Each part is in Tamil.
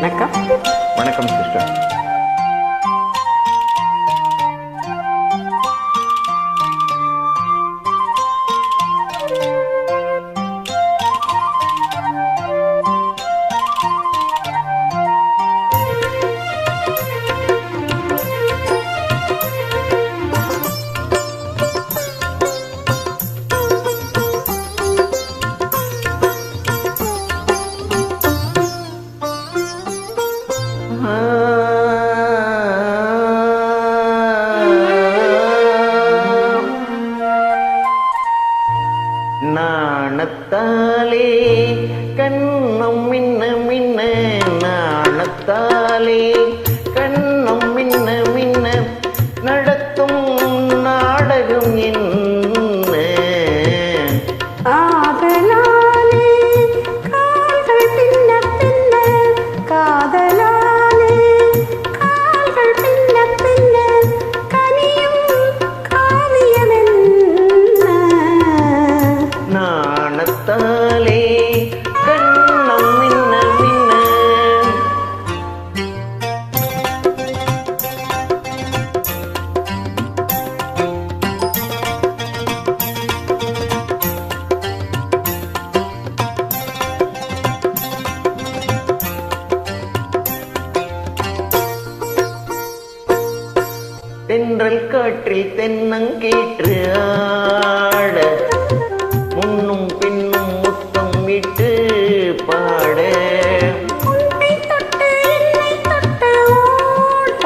வணக்கம். வணக்கம் சிஸ்டர். நாணத்தாலே கண்ணம் மின்ன மின்ன, நாணத்தாலே கண்ணம் மின்ன மின்ன, நடத்தும் நாடகம் என்ன? ஆதலாலே கால்கள் பின்ன பின்ன, காதலாலே கால்கள் பின்ன பின்ன, கனியும் காவியம் என்ன? நாணத்தாலே கண்ணம் மின்ன மின்ன. தென்றல் காற்றில் தென்னங்கீற்று ஆட, முன்னும் பின்னும் முத்தம் விட்டு பாட, உன்னை தொட்டு என்னை தொட்டு ஓட,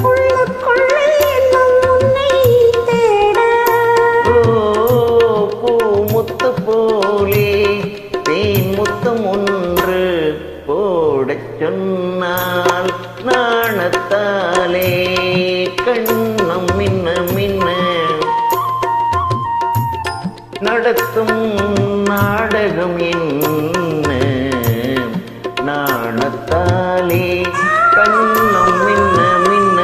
உள்ளுக்குள்ளே எண்ணம் உன்னை தேட. ஓ பூ முத்து போலே தேன் முத்தம் ஒன்று போடச் சொன்னால், நாணத்தாலே கண்ணம் மின்ன மின்ன, நடத்தும் நாடகம் என்ன? நாணத்தாலே கண்ணம் மின்ன மின்ன.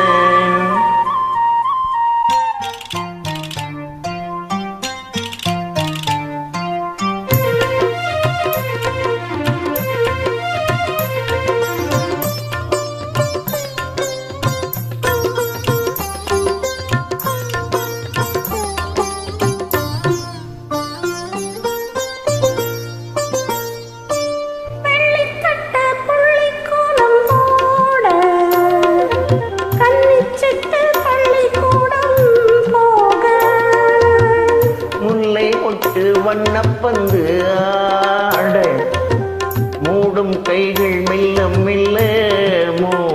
வெள்ளிக்கட்ட புள்ளிக்கூடம் போட, கன்னிச்சிட்டு பள்ளிக்கூடம் போக. முல்லை ஒட்டு வண்ணப்பந்து ஆட, மூடும் கைகள் மெல்ல மெல்ல மூட.